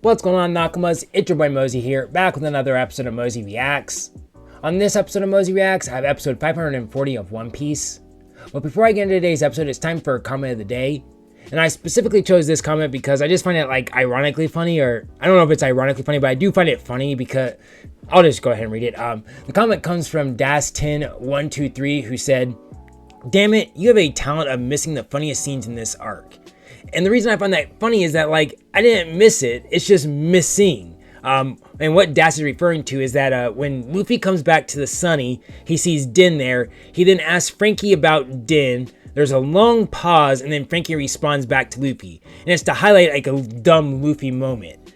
What's going on, Nakamas? It's your boy Mozy here, back with another episode of Mozy Reacts. On this episode of Mozy Reacts, I have episode 540 of One Piece. But before I get into today's episode, it's time for a comment of the day. And I specifically chose this comment because I just find it like ironically funny, or I don't know if it's ironically funny, but I do find it funny because I'll just go ahead and read it. The comment comes from Das10123, who said, "Damn it, you have a talent of missing the funniest scenes in this arc." And the reason I find that funny is that, like, I didn't miss it, it's just missing. And what Das is referring to is that when Luffy comes back to the Sunny, he sees Din there. He then asks Frankie about Din. There's a long pause, and then Frankie responds back to Luffy. And it's to highlight like a dumb Luffy moment.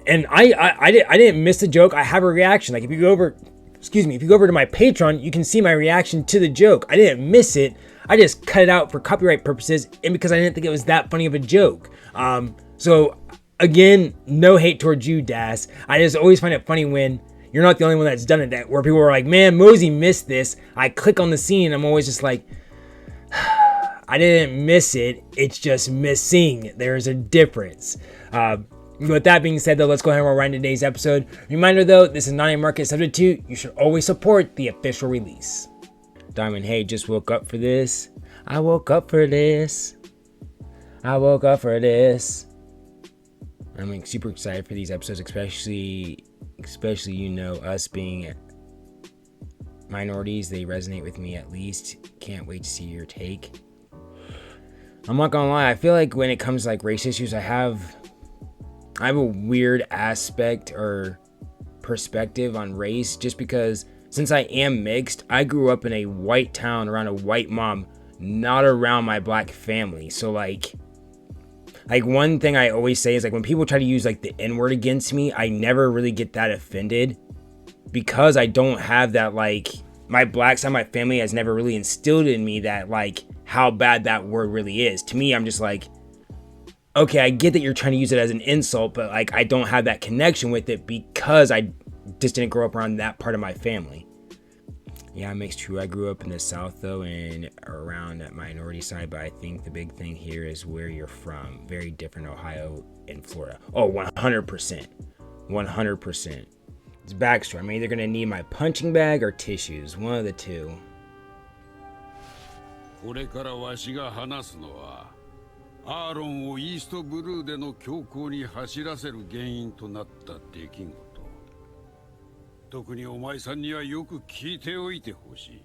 And I didn't miss the joke. I have a reaction. Like, if you go over to my Patreon, you can see my reaction to the joke. I didn't miss it. I just cut it out for copyright purposes and because I didn't think it was that funny of a joke. So again, no hate towards you, Das. I just always find it funny when you're not the only one that's done it, where people are like, man, Mozy missed this. I click on the scene and I'm always just like, I didn't miss it. It's just missing. There's a difference. With that being said, though, let's go ahead and roll right into today's episode. Reminder, though, this is not a market substitute. You should always support the official release. Diamond, hey, just woke up for this. I woke up for this. I woke up for this. I'm like, super excited for these episodes, especially you know, us being minorities. They resonate with me at least. Can't wait to see your take. I'm not gonna lie, I feel like when it comes to like race issues, I have a weird aspect or perspective on race, just because since I am mixed, I grew up in a white town around a white mom, not around my black family. So like one thing I always say is, like, when people try to use like the N-word against me, I never really get that offended because I don't have that, like, my black side of my family has never really instilled in me that, like, how bad that word really is. To me, I'm just like, okay, I get that you're trying to use it as an insult, but like, I don't have that connection with it because I just didn't grow up around that part of my family. Yeah, it makes true. I grew up in the South, though, and around that minority side, but I think the big thing here is where you're from. Very different, Ohio and Florida. Oh, 100%. 100%. It's backstory. I'm either going to need my punching bag or tissues. One of the two. これからわしが話すのは、アーロンをイーストブルーでの強行に走らせる原因となった出来事。特にお前さんにはよく聞いておいてほしい。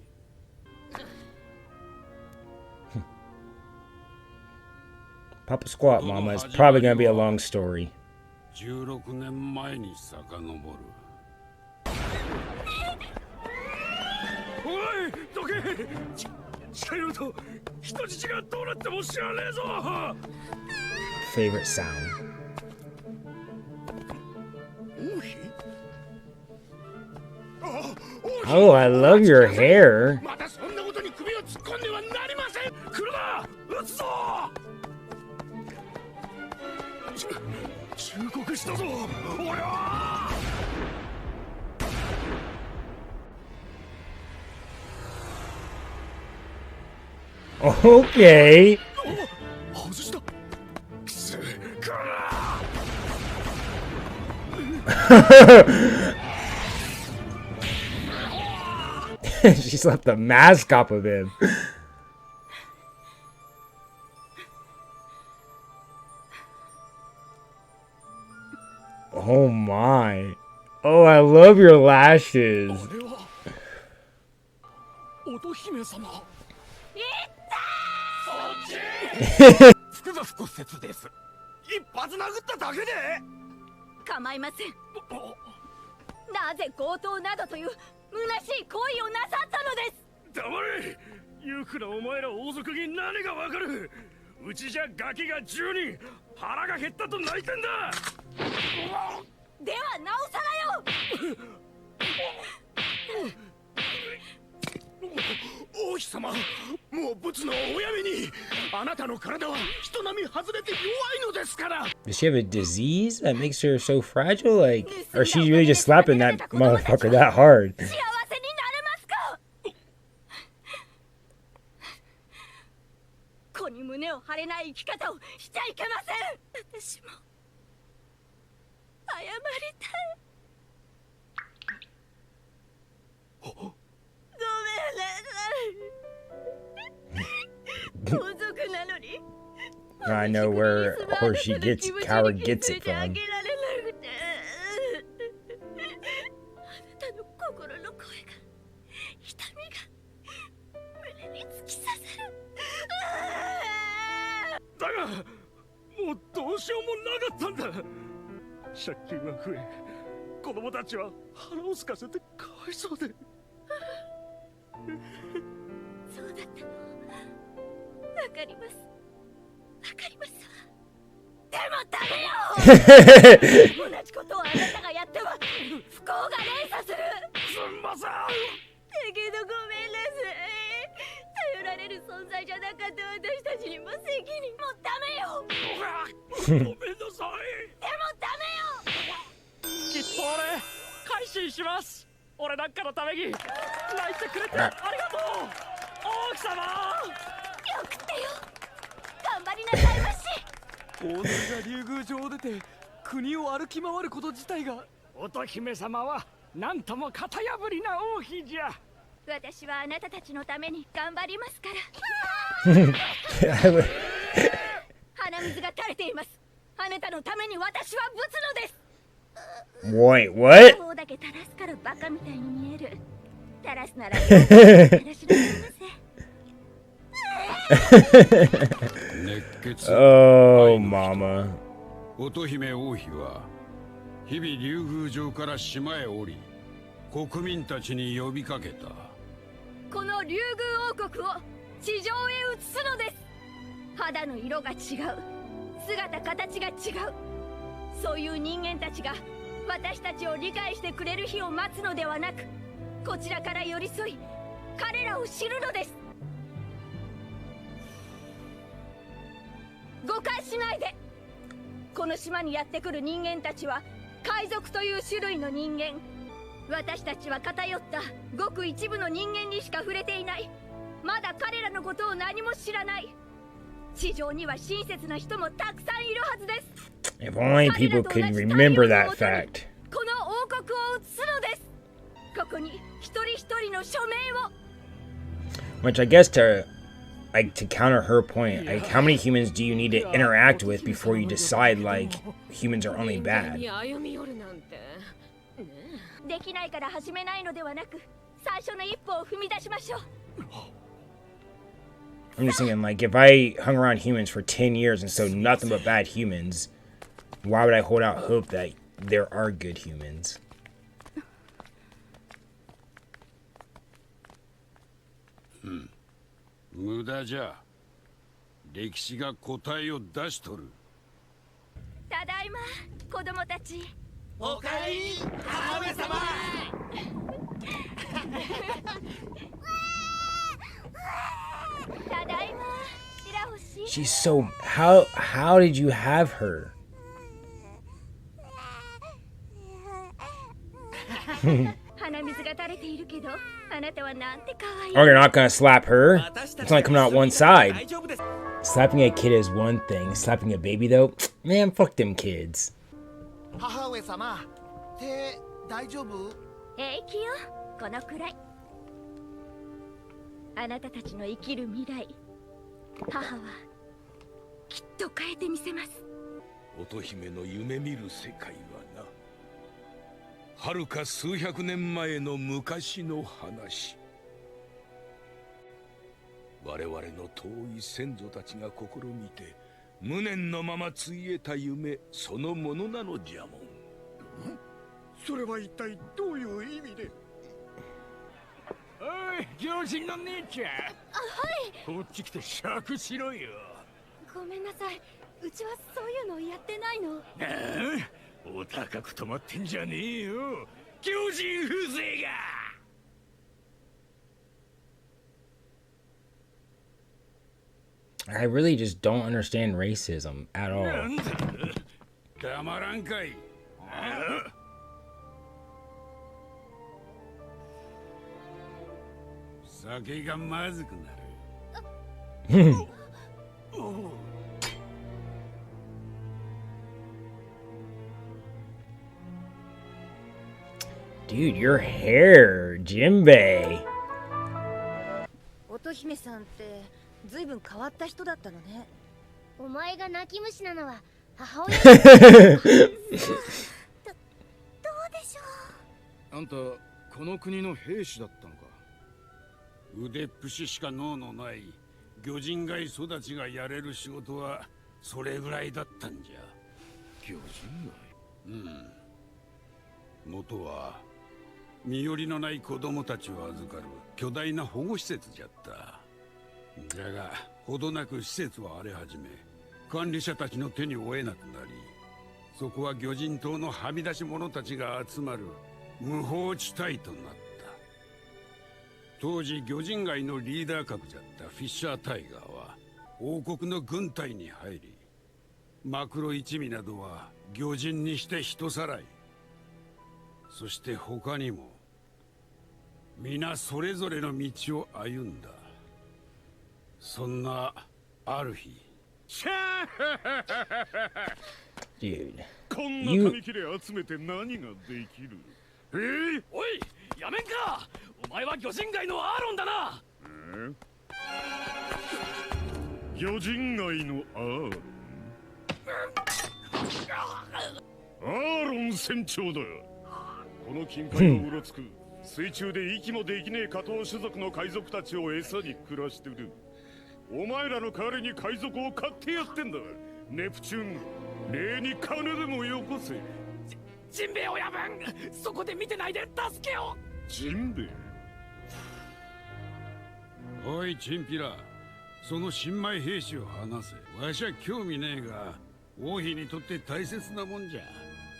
Papa Squat Mama is probably going to be a long story. 16年前に遡る。おい、どけ！近寄ると人質がどうなっても知らねえぞ。Favorite sound. Oh, I love your hair. Okay. She slapped the mask off of him. Oh my. Oh, I love your lashes. Does she have a disease that makes her so fragile? Like, or is she really just slapping that motherfucker that hard? 子に胸を張れない生き方をしちゃいけません。私もたい。ごめんなさい。盗賊なのに I know where she gets Coward gets it from. あなたの心の声が痛みが胸に突き刺さる。だがもうどうしようもなかったんだ。借金は増え、子供たちは腹を空かせてかわいそうで。そうだったの。わかります。わかりますわ。でもダメよ。同じことをあなたがやっては不幸が連鎖する。すんません。だけどごめんなさい。頼られる存在じゃなかった私たちにも責任もダメよ。ごめんなさい。でもダメよ。きっと俺改心します。俺なんかのために泣いてくれてありがとう王妃様。よくってよ。頑張りなさいまし。王族が竜宮城を出て国を歩き回ること自体が。乙姫様はなんとも型破りな王妃じゃ。私はあなたたちのために頑張りますから。鼻水が垂れています。あなたのために私はぶつのです。Wait, what? こうだけ垂らすからバカみたいに見える。垂らすなら垂らしなさいませ。Oh, mama. 乙姫王妃は日々竜宮城から島へ降り、国民たちに呼びかけた。この竜宮王国を地上へ移すのです。肌の色が違う、姿形が違う、そういう人間たちが私たちを理解してくれる日を待つのではなく、こちらから寄り添い彼らを知るのです。誤解しないで。この島にやってくる人間たちは海賊という種類の人間。私たちは偏ったごく一部の人間にしか触れていない。まだ彼らのことを何も知らない。地上には親切な人もたくさんいるはずです。 If only people could remember that fact. この王国を移すのです。ここに一人一人の署名を。 Which I guess to counter her point, like how many humans do you need to interact with before you decide like humans are only bad? できないから始めないのではなく、最初の一歩を踏み出しましょう。 I'm just thinking, like, if I hung around humans for 10 years and saw nothing but bad humans, why would I hold out hope that there are good humans? 無駄じゃ。歴史が答えを出しとる。ただいま、子供たち。おかえり、母上様。ただいま、白星。 She's so... How did you have her? Oh, 鼻水が垂れているけど、あなたはなんて可愛い。 you're not gonna slap her? It's only coming out one side. Slapping a kid is one thing. Slapping a baby, though? Man, fuck them kids. 母上様、手大丈夫？平気よ、このくらい。あなたたちの生きる未来、母はきっと変えてみせます。乙姫の夢見る世界はな、遥か数百年前の昔の話。我々の遠い先祖たちが試みて無念のままついえた夢そのものなのじゃもん。それは一体どういう意味で？おい、行人の姉ちゃん。あ、はい。こっち来て酌しろよ。ごめんなさい。うちはそういうのやってないの。ああ、お高く止まってんじゃねえよ。行人風情が。I really just don't understand racism at all. なんだ。黙らんかい。ああ。酒がまずくなる。Dude, your hair, Jimbei. 乙姫さんってずいぶん変わった人だったのね。お前が泣き虫なのは母親どうでしょあんたこの国の兵士だったのか。腕っぷししか脳のない魚人街育ちがやれる仕事はそれぐらいだったんじゃ。魚人街。元は身寄りのない子供たちを預かる巨大な保護施設じゃった。じゃがほどなく施設は荒れ始め、管理者たちの手に負えなくなり、そこは魚人島のはみ出し者たちが集まる無法地帯となった。当時魚人街のリーダー格じゃったフィッシャータイガーは王国の軍隊に入り、マクロ一味などは魚人にして人さらい。そして他にも皆それぞれの道を歩んだ。そんなある日、Dude, こんな紙切れ集めて何ができる。おい、やめんか。お前は魚人街のアーロンだな。魚人街のアーロン。アーロン船長だ。この近海をうろつく水中で息もできねえ下等種族の海賊たちを餌に暮らしてる。お前らの代わりに海賊を買ってやってんだ。ネプチューン、礼に金でもよこせ。ジンベエ親分、そこで見てないで助けを。ジンベエ。おいチンピラ、その新米兵士を話せ。わしは興味ねえが王妃にとって大切なもんじゃ。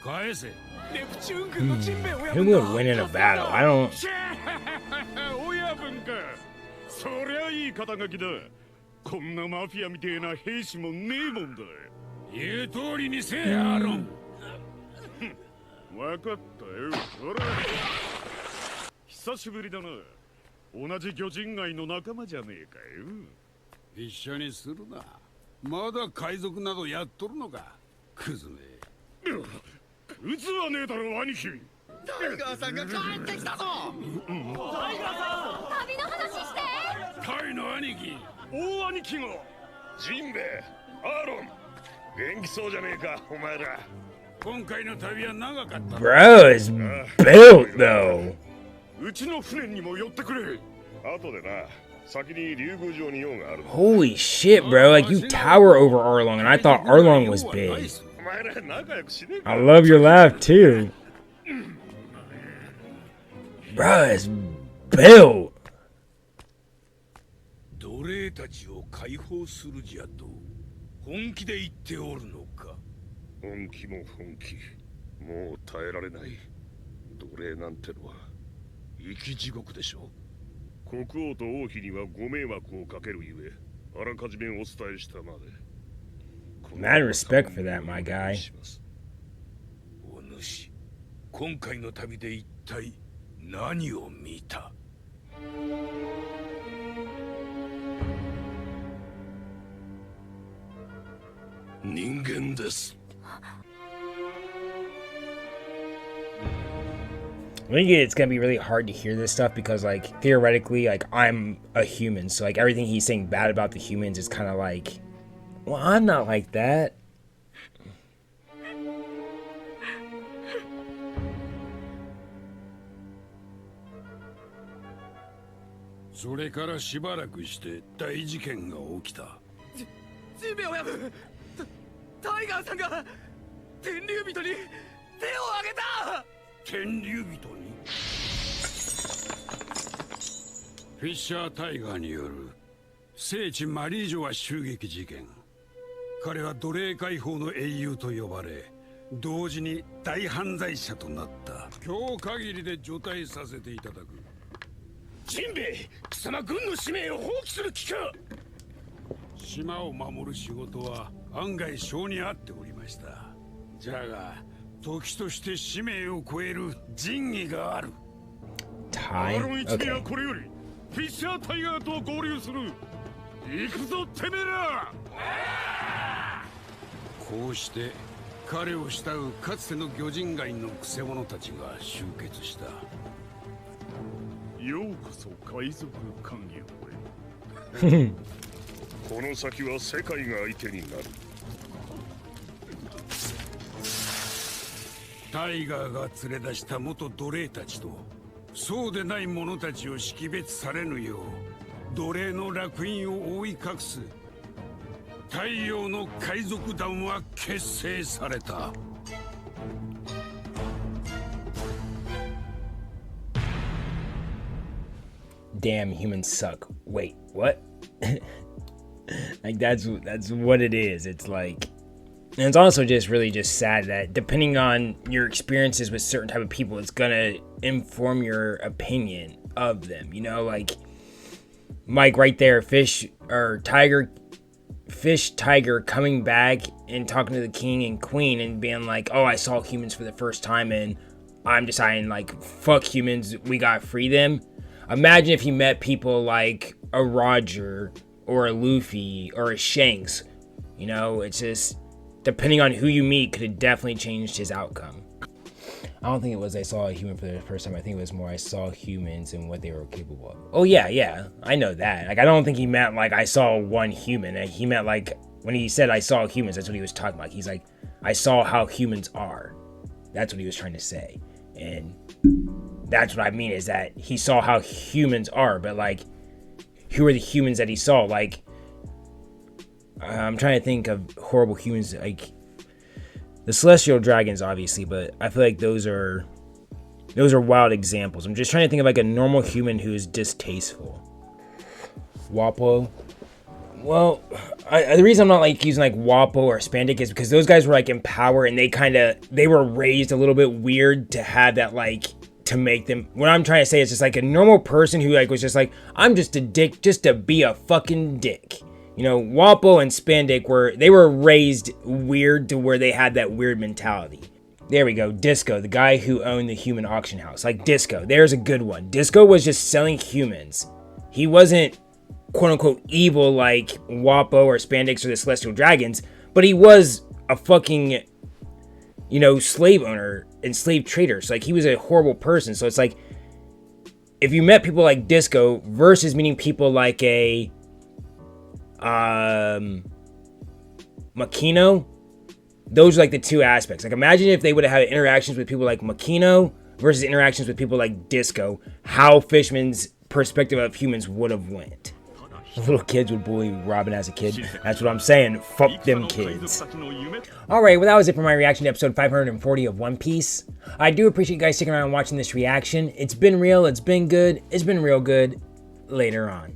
返せ。ネプチューン君のジンベエ親 who 分 would win in a battle? I don't. 親分か。そりゃいい肩書きだ。こんなマフィアみてえな兵士もねえもんだ。言う通りにせえ、アロン。わかったよ。ほら、久しぶりだな。同じ魚人街の仲間じゃねえかよ。一緒にするな。まだ海賊などやっとるのか、クズめ。クズはねえだろ、兄貴。タイガーさんが帰ってきたぞ。旅の話して。タイの兄貴。大兄貴が。ジンベエ、アーロン、元気そうじゃねえか、お前ら。今回の旅は長かった。Bro is built though. うちの船にも寄ってくれ。後でな、先に竜宮城に用がある。Holy shit, bro! Like you tower over Arlong, and I thought Arlong was big. お前ら仲良くしねえか。 I love your laugh too. Bro is built. 奴隷たちを解放するじゃと本気で言っておるのか。本気も本気。もう耐えられない。奴隷なんてのは生き地獄でしょ。国王と王妃にはご迷惑をかけるゆえ、あらかじめお伝えしたまで。Mad respect for that, my guy. お主、今回の旅で一体何を見た？人間です。I think it's gonna be really hard to hear this stuff because, like, theoretically, like, I'm a human, so like everything he's saying bad about the humans is kind of like, well, I'm not like that. それからしばらくして大事件が起きた。ジンベエ親分、タイガーさんが天竜人に手を挙げた。天竜人にフィッシャータイガーによる聖地マリージョア襲撃事件。彼は奴隷解放の英雄と呼ばれ、同時に大犯罪者となった。今日限りで除隊させていただく。ジンベエ、貴様軍の使命を放棄する気か。島を守る仕事は案外性に合っておりました。じゃが時として使命を超える仁義がある。アロ Time. ン一味は Okay. これよりフィッシャータイガーと合流する。行くぞてめえら。こうして彼を慕うかつての魚人街のクセ者たちが集結した。ようこそ海賊歓迎へ。この先は世界が相手になる。タイガーが連れ出した元奴隷たちとそうでない者たちを識別されぬよう奴隷の烙印を覆い隠す太陽の海賊団は結成された。Damn, humans suck. Wait, what? Like that's what it is. It's like, and it's also just really just sad that depending on your experiences with certain type of people, it's gonna inform your opinion of them. You know, like Mike right there, Tiger coming back and talking to the king and queen and being like, oh, I saw humans for the first time and I'm deciding like, fuck humans, we gotta free them. Imagine if he met people like a Roger or a Luffy or a Shanks. You know, it's just, depending on who you meet, could have definitely changed his outcome. I don't think it was I saw a human for the first time. I think it was more I saw humans and what they were capable of. Oh yeah, I know that. Like, I don't think he meant like I saw one human. He meant like, when he said I saw humans, that's what he was talking about. He's like, I saw how humans are. That's what he was trying to say. And that's what I mean, is that he saw how humans are, but like, who are the humans that he saw? Like, I'm trying to think of horrible humans, like the celestial dragons, obviously, but I feel like those are wild examples. I'm just trying to think of like a normal human who is distasteful. Wappo. Well, the reason I'm not like using like Wappo or Spandic is because those guys were like in power and they were raised a little bit weird to have that, like, to make them, what I'm trying to say is just like a normal person who like was just like, I'm just a dick just to be a fucking dick. You know, Wappo and Spandic were raised weird to where they had that weird mentality. There we go. Disco, the guy who owned the human auction house. Like Disco, there's a good one. Disco was just selling humans. He wasn't quote unquote evil like Wappo or Spandic or the Celestial Dragons, but he was a fucking, you know, slave owner and slave trader. So like he was a horrible person. So it's like, if you met people like Disco versus meeting people like a Makino, those are like the two aspects. Like imagine if they would have had interactions with people like Makino versus interactions with people like Disco, how Fishman's perspective of humans would have went. Little kids would bully Robin as a kid. That's what I'm saying. Fuck them kids. Alright, well that was it for my reaction to episode 540 of One Piece. I do appreciate you guys sticking around and watching this reaction. It's been real, it's been good, it's been real good. Later on.